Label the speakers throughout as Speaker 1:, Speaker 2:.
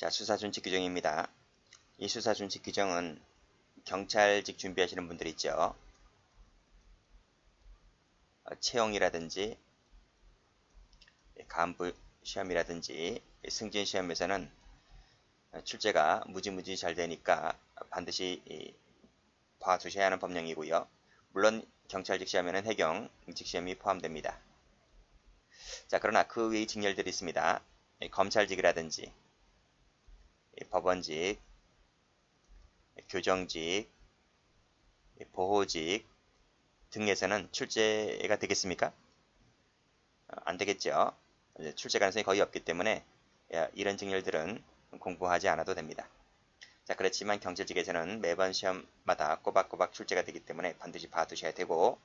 Speaker 1: 자, 수사준칙 규정입니다. 이 수사준칙 규정은 경찰직 준비하시는 분들 있죠. 채용이라든지 간부 시험이라든지 승진 시험에서는 출제가 무지무지 잘 되니까 반드시 봐두셔야 하는 법령이고요. 물론 경찰직 시험에는 해경 직시험이 포함됩니다. 자, 그러나 그 외의 직렬들이 있습니다. 검찰직이라든지 법원직, 교정직, 보호직 등에서는 출제가 되겠습니까? 안 되겠죠. 출제 가능성이 거의 없기 때문에 이런 직렬들은 공부하지 않아도 됩니다. 자, 그렇지만 경찰직에서는 매번 시험마다 꼬박꼬박 출제가 되기 때문에 반드시 봐두셔야 되고,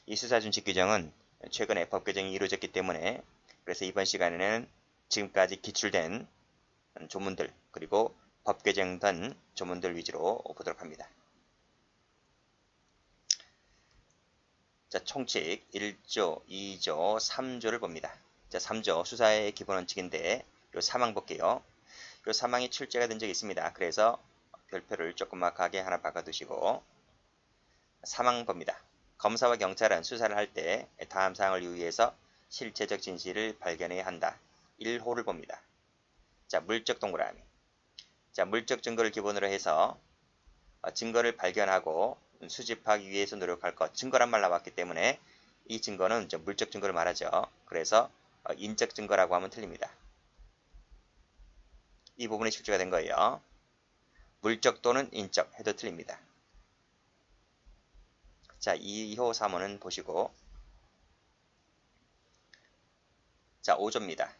Speaker 1: 이 수사준칙 규정은 최근에 법 개정이 이루어졌기 때문에 그래서 이번 시간에는 지금까지 기출된 조문들 그리고 법 개정된 조문들 위주로 보도록 합니다. 자, 총칙 1조, 2조, 3조를 봅니다. 자, 3조 수사의 기본 원칙인데 요 사망 볼게요. 요 사망이 출제가 된 적이 있습니다. 그래서 별표를 조그맣게 하나 바꿔두시고 사망 봅니다. 검사와 경찰은 수사를 할 때 다음 사항을 유의해서 실체적 진실을 발견해야 한다. 1호를 봅니다. 자, 물적 동그라미. 자, 물적 증거를 기본으로 해서 증거를 발견하고 수집하기 위해서 노력할 것. 증거란 말 나왔기 때문에 이 증거는 물적 증거를 말하죠. 그래서 인적 증거라고 하면 틀립니다. 이 부분이 출제가 된 거예요. 물적 또는 인적 해도 틀립니다. 자, 2호 3호는 보시고, 자, 5조입니다.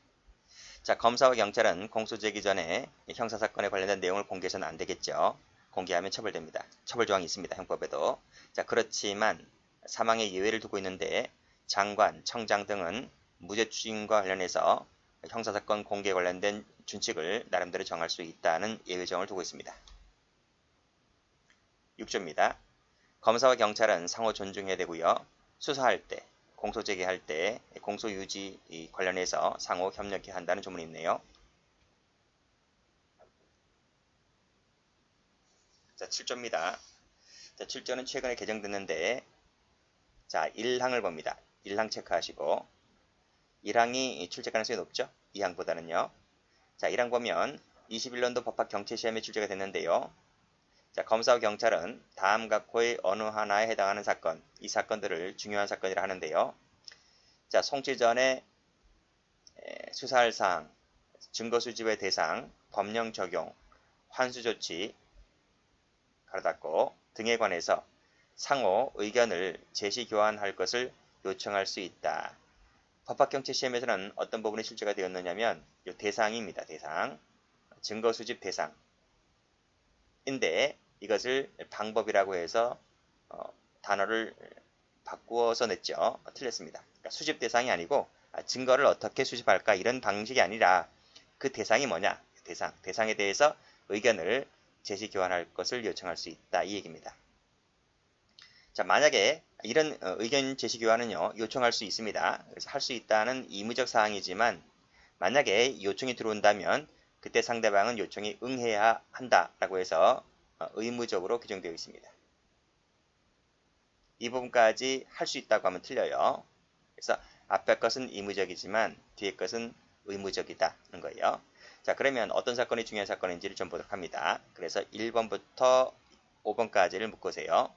Speaker 1: 자, 검사와 경찰은 공소제기 전에 형사사건에 관련된 내용을 공개해서는 안 되겠죠. 공개하면 처벌됩니다. 처벌조항이 있습니다. 형법에도. 자, 그렇지만 사망의 예외를 두고 있는데 장관, 청장 등은 무죄 추징과 관련해서 형사사건 공개에 관련된 준칙을 나름대로 정할 수 있다는 예외정을 두고 있습니다. 6조입니다. 검사와 경찰은 상호 존중해야 되고요. 수사할 때, 공소 제기할 때 공소 유지 관련해서 상호 협력해야 한다는 조문이 있네요. 자, 7조입니다. 자, 7조는 최근에 개정됐는데 자, 1항을 봅니다. 1항 체크하시고 1항이 출제 가능성이 높죠? 2항보다는요. 자, 1항 보면 21년도 법학 경찰시험에 출제가 됐는데요. 자, 검사와 경찰은 다음 각호의 어느 하나에 해당하는 사건, 이 사건들을 중요한 사건이라 하는데요. 자, 송치 전에 수사할 사항, 증거 수집의 대상, 법령 적용, 환수 조치, 가로 닫고 등에 관해서 상호 의견을 제시 교환할 것을 요청할 수 있다. 법학경찰 시험에서는 어떤 부분이 출제가 되었느냐면 이 대상입니다. 대상, 증거 수집 대상인데 이것을 방법이라고 해서 단어를 바꾸어서 냈죠. 틀렸습니다. 그러니까 수집 대상이 아니고 증거를 어떻게 수집할까 이런 방식이 아니라 그 대상이 뭐냐, 대상에 대해서 의견을 제시 교환할 것을 요청할 수 있다 이 얘기입니다. 자, 만약에 이런 의견 제시 교환은요 요청할 수 있습니다. 그래서 할 수 있다는 의무적 사항이지만 만약에 요청이 들어온다면 그때 상대방은 요청에 응해야 한다라고 해서 의무적으로 규정되어 있습니다. 이 부분까지 할 수 있다고 하면 틀려요. 그래서 앞에 것은 의무적이지만 뒤에 것은 의무적이다는 거예요. 자, 그러면 어떤 사건이 중요한 사건인지를 좀 보도록 합니다. 그래서 1번부터 5번까지를 묶으세요.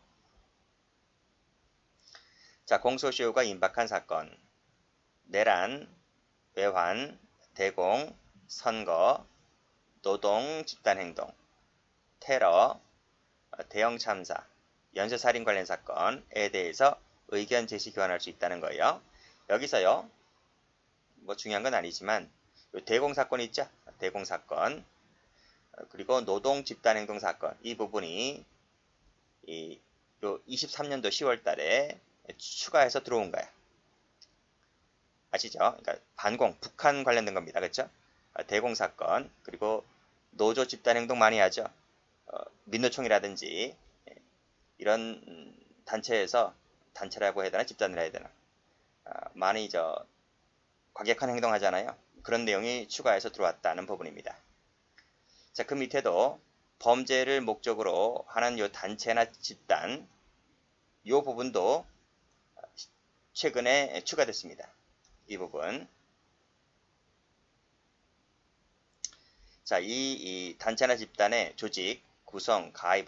Speaker 1: 자, 공소시효가 임박한 사건, 내란, 외환, 대공, 선거, 노동 집단행동, 테러, 대형 참사, 연쇄살인 관련 사건에 대해서 의견 제시 교환할 수 있다는 거예요. 여기서요, 뭐 중요한 건 아니지만 대공 사건 있죠? 대공 사건 그리고 노동 집단행동 사건 이 부분이 요 23년도 10월 달에 추가해서 들어온 거야. 아시죠? 그러니까 반공, 북한 관련된 겁니다. 그렇죠? 대공 사건 그리고 노조 집단행동 많이 하죠. 민노총이라든지 이런 단체에서 단체라고 해야 되나 집단이라 해야 되나 많이 과격한 행동하잖아요. 그런 내용이 추가해서 들어왔다는 부분입니다. 자, 그 밑에도 범죄를 목적으로 하는 요 단체나 집단, 요 부분도 최근에 추가됐습니다. 이 부분. 자, 이 단체나 집단의 조직, 구성, 가입,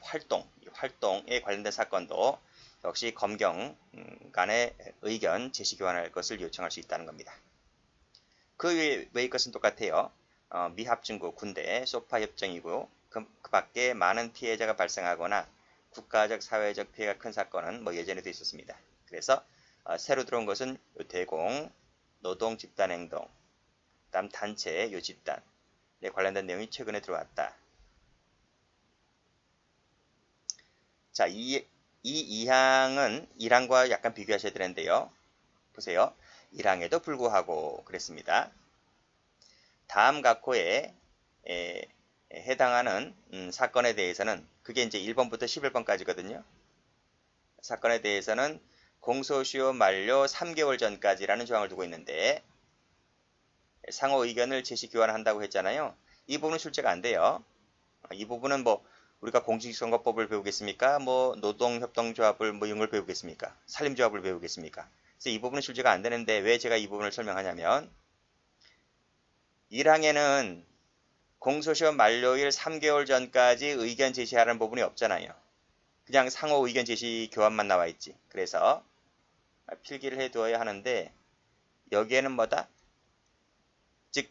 Speaker 1: 활동에 관련된 사건도 역시 검경 간의 의견 제시 교환할 것을 요청할 수 있다는 겁니다. 그 외의 것은 똑같아요. 미합중국, 군대, 소파 협정이고 그 밖에 많은 피해자가 발생하거나 국가적, 사회적 피해가 큰 사건은 뭐 예전에도 있었습니다. 그래서 새로 들어온 것은 요 대공, 노동 집단행동, 다음 단체, 요 집단에 관련된 내용이 최근에 들어왔다. 자, 이 2항은 1항과 약간 비교하셔야 되는데요. 보세요. 1항에도 불구하고 그랬습니다. 다음 각호에 해당하는 사건에 대해서는 그게 이제 1번부터 11번까지거든요. 사건에 대해서는 공소시효 만료 3개월 전까지라는 조항을 두고 있는데 상호 의견을 제시 교환한다고 했잖아요. 이 부분은 출제가 안 돼요. 이 부분은 뭐 우리가 공직선거법을 배우겠습니까? 뭐 노동협동조합을 뭐 이런 걸 배우겠습니까? 산림조합을 배우겠습니까? 그래서 이 부분은 출제가 안 되는데 왜 제가 이 부분을 설명하냐면 1항에는 공소시효 만료일 3개월 전까지 의견 제시하라는 부분이 없잖아요. 그냥 상호 의견 제시 교환만 나와 있지. 그래서 필기를 해두어야 하는데 여기에는 뭐다? 즉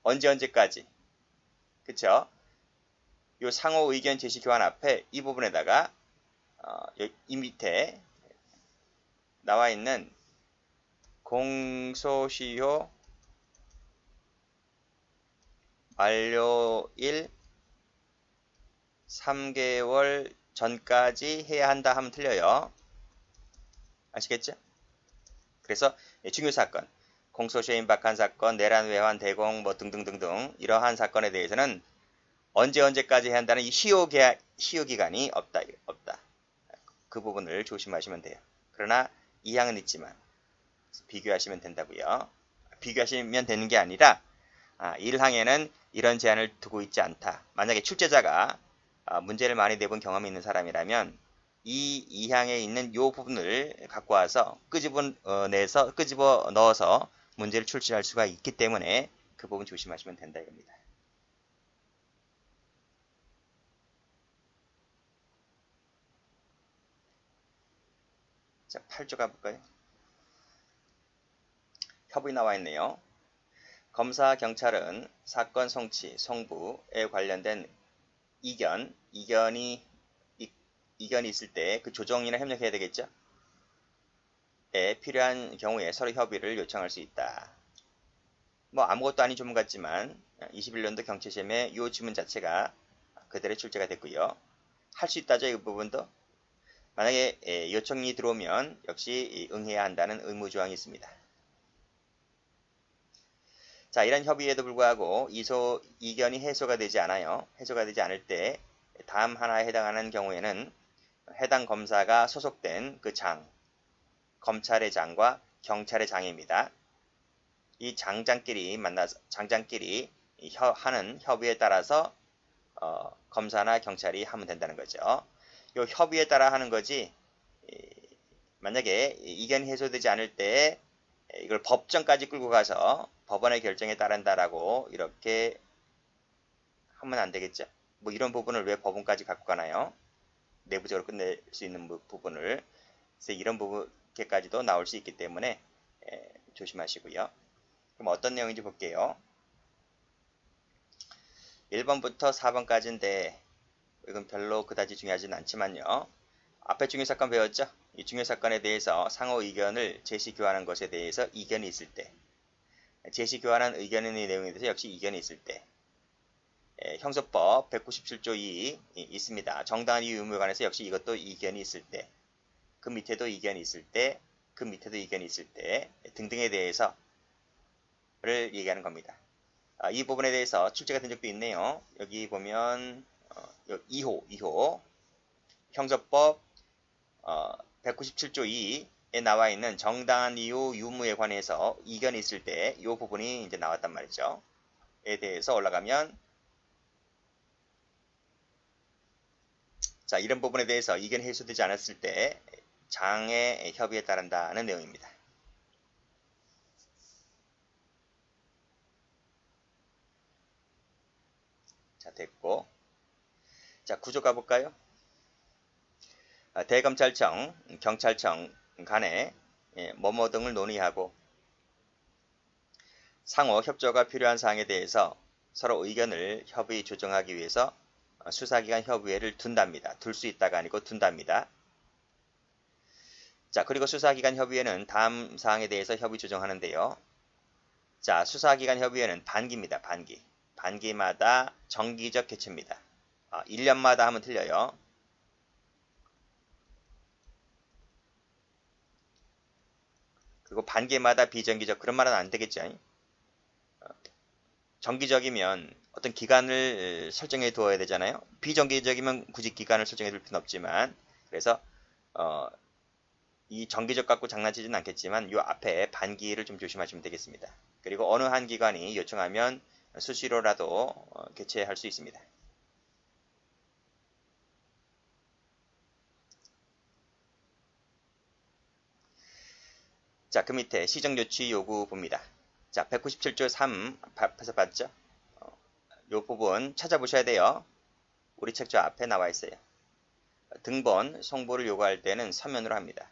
Speaker 1: 언제까지 그쵸? 요 상호 의견 제시 교환 앞에 이 부분에다가 이 밑에 나와 있는 공소시효 만료일 3개월 전까지 해야 한다 하면 틀려요. 아시겠죠? 그래서 중요사건, 공소시효 임박한 사건, 내란, 외환, 대공 뭐 등등등등 이러한 사건에 대해서는 언제까지 해야 한다는 이 시효 기간이 없다. 그 부분을 조심하시면 돼요. 그러나 이항은 있지만 비교하시면 된다고요. 비교하시면 되는 게 아니라 1항에는 이런 제한을 두고 있지 않다. 만약에 출제자가 문제를 많이 내본 경험이 있는 사람이라면 이 2항에 있는 이 부분을 갖고 와서 끄집어 넣어서 문제를 출제할 수가 있기 때문에 그 부분 조심하시면 된다 이겁니다. 자, 8조 가볼까요? 협의 나와 있네요. 검사, 경찰은 사건 송치, 송부에 관련된 이견이 있을 때 그 조정이나 협력해야 되겠죠? 필요한 경우에 서로 협의를 요청할 수 있다. 뭐 아무것도 아닌 조문 같지만 21년도 경찰시험에 이 지문 자체가 그대로 출제가 됐고요. 할 수 있다죠, 이 부분도. 만약에 요청이 들어오면 역시 응해야 한다는 의무조항이 있습니다. 자, 이런 협의에도 불구하고 이견이 해소가 되지 않아요. 해소가 되지 않을 때 다음 하나에 해당하는 경우에는 해당 검사가 소속된 그 장, 검찰의 장과 경찰의 장입니다. 이 장장끼리 하는 협의에 따라서 검사나 경찰이 하면 된다는 거죠. 이 협의에 따라 하는 거지 만약에 이견이 해소되지 않을 때 이걸 법정까지 끌고 가서 법원의 결정에 따른다라고 이렇게 하면 안 되겠죠. 뭐 이런 부분을 왜 법원까지 갖고 가나요? 내부적으로 끝낼 수 있는 부분을. 그래서 이런 부분까지도 나올 수 있기 때문에 조심하시고요. 그럼 어떤 내용인지 볼게요. 1번부터 4번까지인데 이건 별로 그다지 중요하진 않지만요. 앞에 중요사건 배웠죠? 이 중요사건에 대해서 상호 의견을 제시 교환한 것에 대해서 이견이 있을 때 제시 교환한 의견의 내용에 대해서 역시 이견이 있을 때 형소법 197조 2 있습니다. 정당한 이유 의무에 관해서 역시 이것도 이견이 있을 때 그 밑에도 이견이 있을 때 그 밑에도 이견이 있을 때 등등에 대해서를 얘기하는 겁니다. 이 부분에 대해서 출제가 된 적도 있네요. 여기 보면 2호 형소법 197조 2에 나와 있는 정당한 이유 유무에 관해서 이견이 있을 때 이 부분이 이제 나왔단 말이죠. 대해서 올라가면 자, 이런 부분에 대해서 이견이 해소되지 않았을 때 장애 협의에 따른다는 내용입니다. 자, 됐고. 자, 구조 가볼까요? 대검찰청, 경찰청 간에 뭐뭐 등을 논의하고 상호 협조가 필요한 사항에 대해서 서로 의견을 협의 조정하기 위해서 수사기관 협의회를 둔답니다. 둘 수 있다가 아니고 둔답니다. 자, 그리고 수사기관 협의회는 다음 사항에 대해서 협의 조정하는데요. 자, 수사기관 협의회는 반기입니다. 반기. 반기마다 정기적 개최입니다. 1년마다 하면 틀려요. 그리고 반기마다 비정기적 그런 말은 안 되겠죠. 정기적이면 어떤 기간을 설정해 두어야 되잖아요. 비정기적이면 굳이 기간을 설정해 둘 필요는 없지만 그래서 이 정기적 갖고 장난치지는 않겠지만 이 앞에 반기를 좀 조심하시면 되겠습니다. 그리고 어느 한 기관이 요청하면 수시로라도 개최할 수 있습니다. 자, 그 밑에 시정조치 요구 봅니다. 자, 197조 3 앞에서 봤죠? 이 부분 찾아보셔야 돼요. 우리 책 저 앞에 나와 있어요. 등본, 송부를 요구할 때는 서면으로 합니다.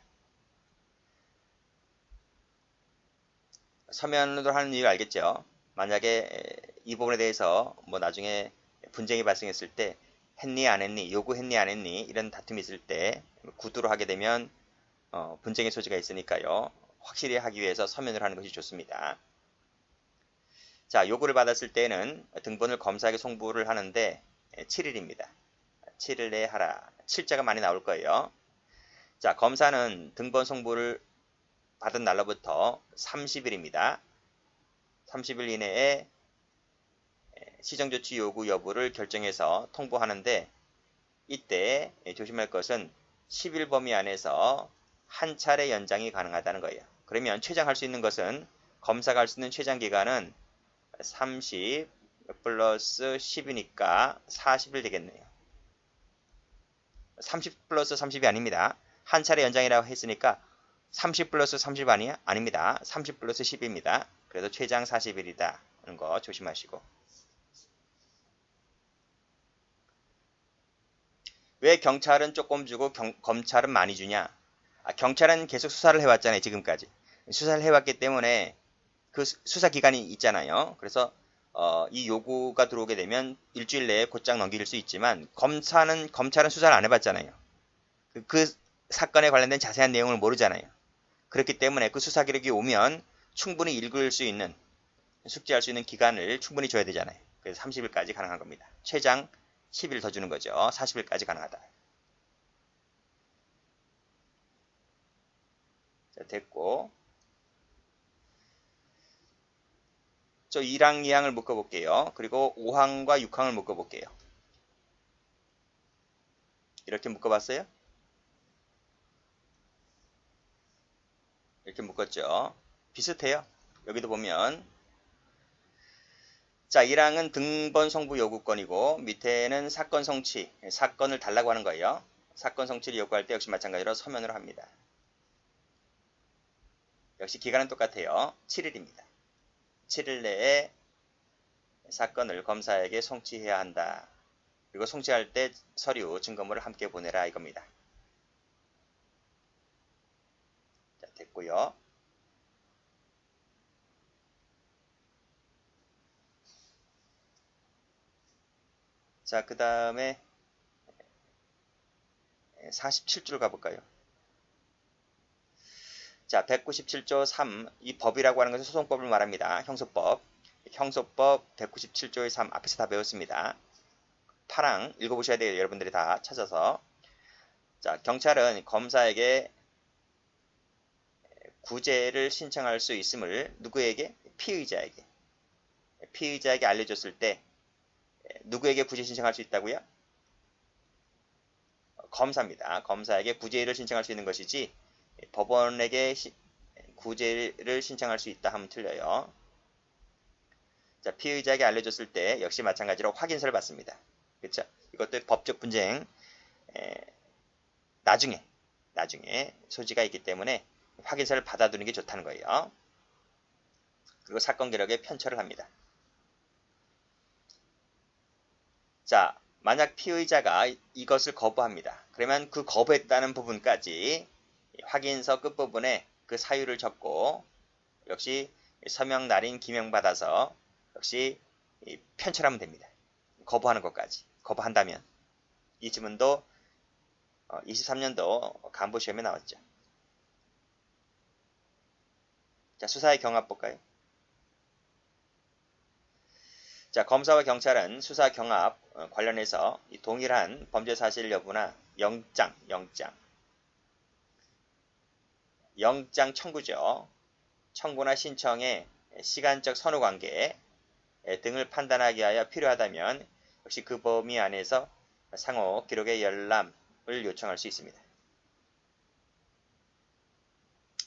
Speaker 1: 서면으로 하는 이유 알겠죠? 만약에 이 부분에 대해서 뭐 나중에 분쟁이 발생했을 때 했니 안 했니, 요구했니 안 했니 이런 다툼이 있을 때 구두로 하게 되면 분쟁의 소지가 있으니까요. 확실히 하기 위해서 서면으로 하는 것이 좋습니다. 자, 요구를 받았을 때는 등본을 검사에게 송부를 하는데 7일입니다. 7일 내에 하라. 7자가 많이 나올 거예요. 자, 검사는 등본 송부를 받은 날로부터 30일입니다. 30일 이내에 시정조치 요구 여부를 결정해서 통보하는데 이때 조심할 것은 10일 범위 안에서 한 차례 연장이 가능하다는 거예요. 그러면 최장할 수 있는 것은 검사가 할 수 있는 최장 기간은 30 플러스 10이니까 40일 되겠네요. 30 플러스 30이 아닙니다. 한 차례 연장이라고 했으니까 30 플러스 30 아닙니다. 30 플러스 10입니다. 그래서 최장 40일이다 하는 거 조심하시고. 왜 경찰은 조금 주고 검찰은 많이 주냐? 경찰은 계속 수사를 해왔잖아요. 지금까지. 수사를 해왔기 때문에 그 수사 기간이 있잖아요. 그래서 이 요구가 들어오게 되면 일주일 내에 곧장 넘길 수 있지만 검찰은 수사를 안 해봤잖아요. 그 사건에 관련된 자세한 내용을 모르잖아요. 그렇기 때문에 그 수사 기록이 오면 충분히 읽을 수 있는 숙지할 수 있는 기간을 충분히 줘야 되잖아요. 그래서 30일까지 가능한 겁니다. 최장 10일 더 주는 거죠. 40일까지 가능하다. 자, 됐고. 저 1항, 2항을 묶어볼게요. 그리고 5항과 6항을 묶어볼게요. 이렇게 묶어봤어요? 이렇게 묶었죠. 비슷해요. 여기도 보면 자, 1항은 등본 송부 요구권이고 밑에는 사건 성취, 사건을 달라고 하는 거예요. 사건 성취를 요구할 때 역시 마찬가지로 서면으로 합니다. 역시 기간은 똑같아요. 7일입니다. 7일 내에 사건을 검사에게 송치해야 한다. 그리고 송치할 때 서류, 증거물을 함께 보내라 이겁니다. 자, 됐고요. 자, 그 다음에 47줄 가볼까요? 자, 197조 3, 이 법이라고 하는 것은 소송법을 말합니다. 형소법. 형소법 197조의 3 앞에서 다 배웠습니다. 8항 읽어보셔야 돼요. 여러분들이 다 찾아서. 자, 경찰은 검사에게 구제를 신청할 수 있음을 누구에게? 피의자에게. 피의자에게 알려줬을 때 누구에게 구제 신청할 수 있다고요? 검사입니다. 검사에게 구제를 신청할 수 있는 것이지 법원에게 구제를 신청할 수 있다 하면 틀려요. 자, 피의자에게 알려줬을 때 역시 마찬가지로 확인서를 받습니다. 그쵸? 이것도 법적 분쟁 나중에 소지가 있기 때문에 확인서를 받아두는 게 좋다는 거예요. 그리고 사건 기록에 편철을 합니다. 자, 만약 피의자가 이것을 거부합니다. 그러면 그 거부했다는 부분까지 확인서 끝부분에 그 사유를 적고 역시 서명 날인 기명받아서 역시 편철하면 됩니다. 거부하는 것까지. 거부한다면. 이 지문도 23년도 간부시험에 나왔죠. 자, 수사의 경합 볼까요? 자, 검사와 경찰은 수사 경합 관련해서 동일한 범죄 사실 여부나 영장 청구죠. 청구나 신청의 시간적 선후관계 등을 판단하기 위하여 필요하다면 역시 그 범위 안에서 상호 기록의 열람을 요청할 수 있습니다.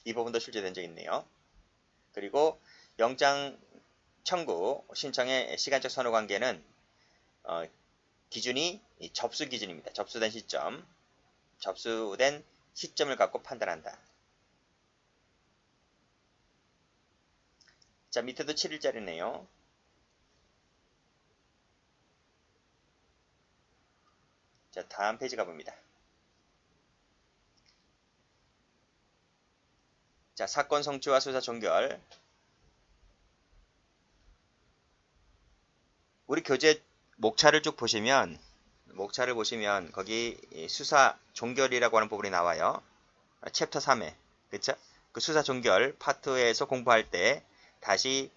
Speaker 1: 이 부분도 출제된 적이 있네요. 그리고 영장 청구 신청의 시간적 선후관계는 기준이 접수 기준입니다. 접수된 시점을 갖고 판단한다. 자, 밑에도 7일짜리네요. 자, 다음 페이지 가봅니다. 자, 사건 성취와 수사 종결. 우리 교재 목차를 쭉 보시면 거기 수사 종결이라고 하는 부분이 나와요. 챕터 3에. 그쵸? 그 수사 종결 파트에서 공부할 때 다시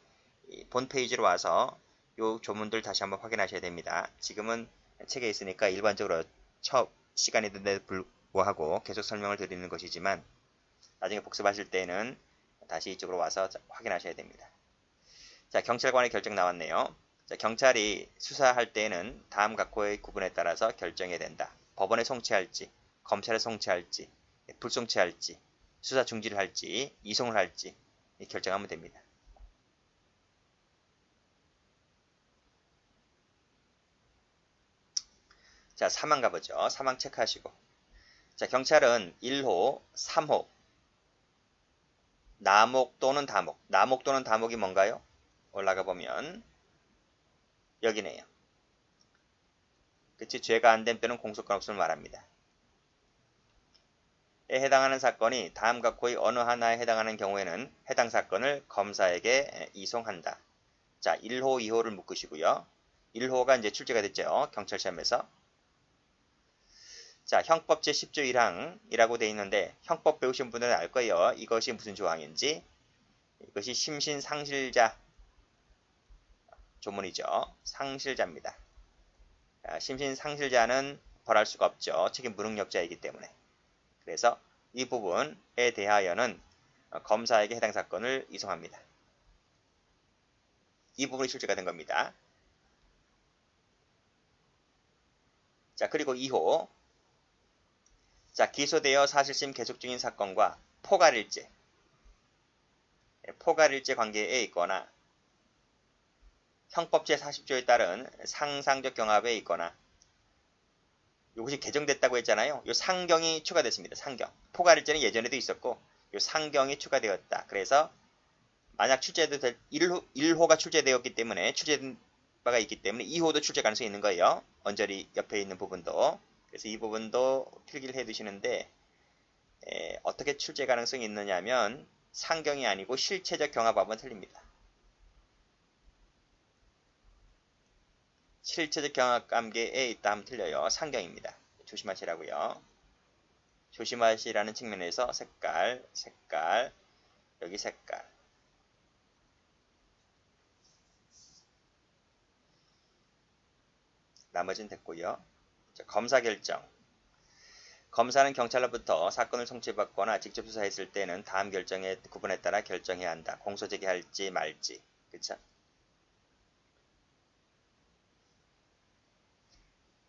Speaker 1: 본 페이지로 와서 요 조문들 다시 한번 확인하셔야 됩니다. 지금은 책에 있으니까 일반적으로 첫 시간이 든데도 불구하고 계속 설명을 드리는 것이지만 나중에 복습하실 때는 다시 이쪽으로 와서 확인하셔야 됩니다. 자, 경찰관의 결정 나왔네요. 자, 경찰이 수사할 때에는 다음 각호의 구분에 따라서 결정해야 된다. 법원에 송치할지, 검찰에 송치할지, 불송치할지, 수사 중지를 할지, 이송을 할지 결정하면 됩니다. 자, 사망 가보죠. 사망 체크하시고. 자, 경찰은 1호, 3호, 나목 또는 다목. 나목 또는 다목이 뭔가요? 올라가 보면 여기네요. 그치? 죄가 안 된 때는 공소권 없음을 말합니다. 에 해당하는 사건이 다음 각호의 어느 하나에 해당하는 경우에는 해당 사건을 검사에게 이송한다. 자, 1호, 2호를 묶으시고요. 1호가 이제 출제가 됐죠. 경찰 시험에서. 자, 형법 제10조 1항이라고 되어 있는데 형법 배우신 분들은 알 거예요. 이것이 무슨 조항인지. 이것이 심신상실자 조문이죠. 상실자입니다. 심신상실자는 벌할 수가 없죠. 책임 무능력자이기 때문에. 그래서 이 부분에 대하여는 검사에게 해당 사건을 이송합니다. 이 부분이 출제가 된 겁니다. 자, 그리고 2호. 자, 기소되어 사실심 계속 중인 사건과 포괄일죄 관계에 있거나 형법 제40조에 따른 상상적 경합에 있거나 이것이 개정됐다고 했잖아요. 이 상경이 추가됐습니다. 상경. 포괄일죄는 예전에도 있었고 이 상경이 추가되었다. 그래서 만약 출제도 될 1호가 출제되었기 때문에 출제된 바가 있기 때문에 2호도 출제 가능성이 있는 거예요. 언저리 옆에 있는 부분도. 그래서 이 부분도 필기를 해 두시는데 어떻게 출제 가능성이 있느냐 하면 상경이 아니고 실체적 경합하면 틀립니다. 실체적 경합 관계에 있다 하면 틀려요. 상경입니다. 조심하시라고요. 조심하시라는 측면에서 색깔, 여기 색깔. 나머지는 됐고요. 자, 검사 결정. 검사는 경찰로부터 사건을 송치받거나 직접 수사했을 때는 다음 결정의 구분에 따라 결정해야 한다. 공소 제기할지 말지. 그쵸?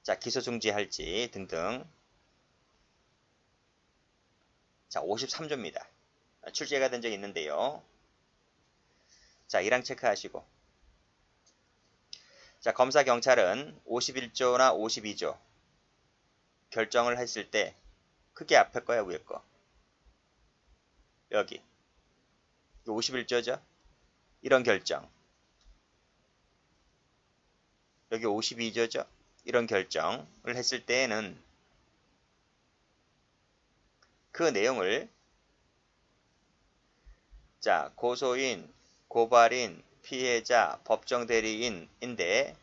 Speaker 1: 자, 기소 중지할지 등등. 자, 53조입니다. 출제가 된 적이 있는데요. 자, 1항 체크하시고. 자, 검사 경찰은 51조나 52조 결정을 했을 때 크게 앞에 거야, 위에 거? 여기 51조죠? 이런 결정. 여기 52조죠? 이런 결정을 했을 때에는 그 내용을 자, 고소인, 고발인, 피해자, 법정 대리인인데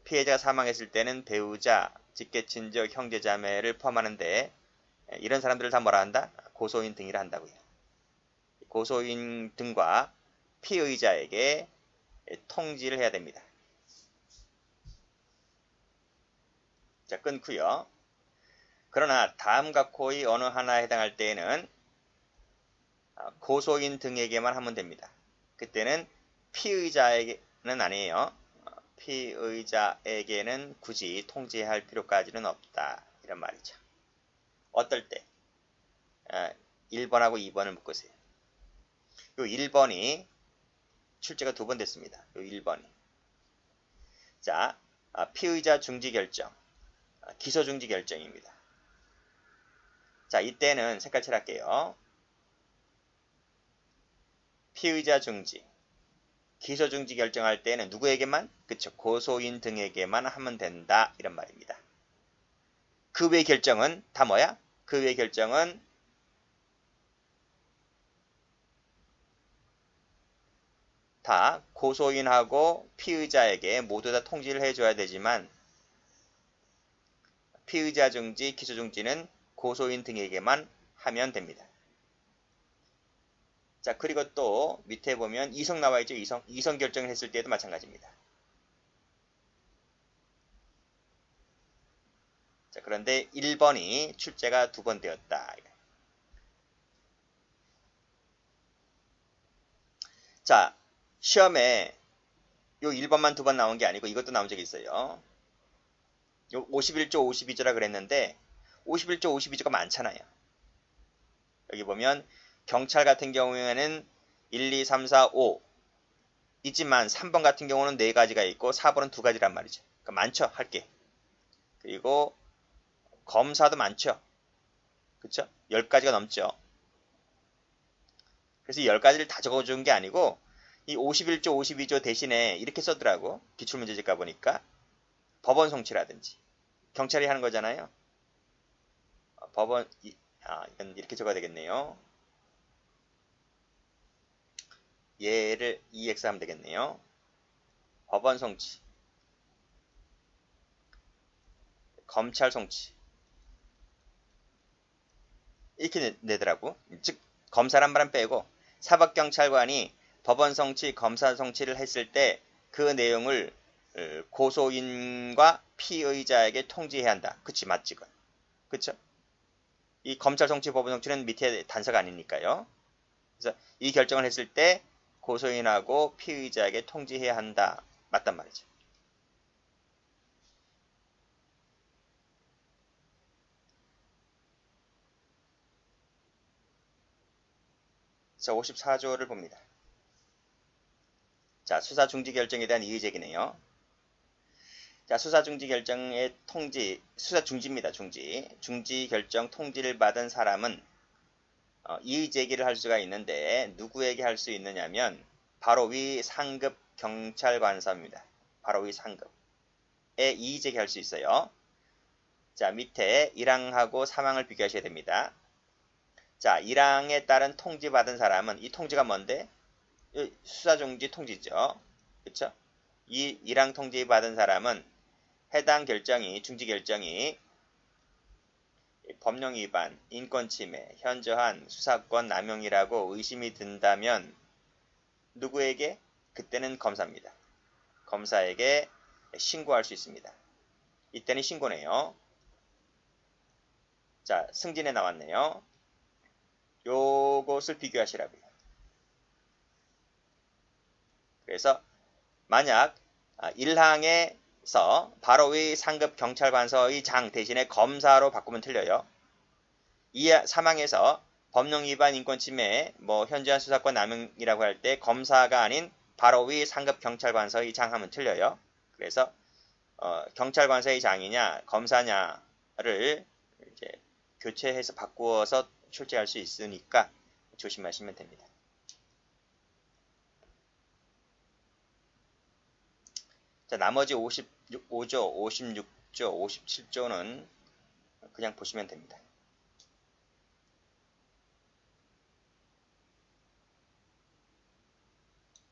Speaker 1: 피해자가 사망했을 때는 배우자, 직계친족, 형제자매를 포함하는데 이런 사람들을 다 뭐라 한다? 고소인 등이라 한다고요. 고소인 등과 피의자에게 통지를 해야 됩니다. 자, 끊고요. 그러나 다음과 코의 어느 하나에 해당할 때에는 고소인 등에게만 하면 됩니다. 그때는 피의자에게는 아니에요. 피의자에게는 굳이 통지할 필요까지는 없다. 이런 말이죠. 어떨 때? 1번하고 2번을 묶으세요. 요 1번이 출제가 2번 됐습니다. 요 1번이. 자, 피의자 중지 결정, 기소 중지 결정입니다. 자, 이때는 색깔 칠할게요. 피의자 중지, 기소 중지 결정할 때는 누구에게만? 그쵸, 고소인 등에게만 하면 된다. 이런 말입니다. 그 외 결정은 다 뭐야? 그 외 결정은 다 고소인하고 피의자에게 모두 다 통지를 해줘야 되지만 피의자 중지, 기소 중지는 고소인 등에게만 하면 됩니다. 자, 그리고 또 밑에 보면 이성 나와 있죠. 이성 결정을 했을 때도 마찬가지입니다. 자, 그런데 1번이 출제가 2번 되었다. 자, 시험에 요 1번만 2번 나온 게 아니고 이것도 나온 적이 있어요. 요 51조, 52조라 그랬는데 51조, 52조가 많잖아요. 여기 보면 경찰 같은 경우에는 1, 2, 3, 4, 5 있지만 3번 같은 경우는 4가지가 있고 4번은 2가지란 말이죠. 그러니까 많죠, 할 게. 그리고 검사도 많죠. 그쵸? 10가지가 넘죠. 그래서 이 10가지를 다 적어준 게 아니고 이 51조, 52조 대신에 이렇게 썼더라고. 기출문제집 가보니까 법원 송치라든지 경찰이 하는 거잖아요. 법원 이건 이렇게 적어야 되겠네요. 얘를 EX 하면 되겠네요. 법원 송치, 검찰 송치 이렇게 내더라고. 즉 검사란 말은 빼고 사법경찰관이 법원 송치, 검사 송치를 했을 때 그 내용을 고소인과 피의자에게 통지해야 한다. 그치, 맞지? 그쵸? 이 검찰 송치, 법원 송치는 밑에 단서가 아니니까요. 그래서 이 결정을 했을 때 고소인하고 피의자에게 통지해야 한다. 맞단 말이죠. 자, 54조를 봅니다. 자, 수사 중지 결정에 대한 이의 제기네요. 자, 수사 중지 결정의 통지, 수사 중지입니다. 중지 결정 통지를 받은 사람은 이의 제기를 할 수가 있는데 누구에게 할 수 있느냐면 바로 위 상급 경찰관사입니다. 바로 위 상급에 이의 제기할 수 있어요. 자, 밑에 1항하고 3항을 비교하셔야 됩니다. 자, 1항에 따른 통지받은 사람은 이 통지가 뭔데? 수사중지 통지죠. 그쵸? 이 1항 통지받은 사람은 해당 결정이, 중지 결정이 법령 위반, 인권침해, 현저한 수사권 남용이라고 의심이 든다면 누구에게? 그때는 검사입니다. 검사에게 신고할 수 있습니다. 이때는 신고네요. 자, 승진에 나왔네요. 요것을 비교하시라고요. 그래서 만약 1항에서 바로 위 상급 경찰관서의 장 대신에 검사로 바꾸면 틀려요. 3항에서 법령 위반 인권 침해, 현저한 수사권 남용이라고 할 때 검사가 아닌 바로 위 상급 경찰관서의 장하면 틀려요. 그래서 경찰관서의 장이냐 검사냐를 이제 교체해서 바꾸어서 출제할 수 있으니까 조심하시면 됩니다. 자, 나머지 55조, 56조, 57조는 그냥 보시면 됩니다.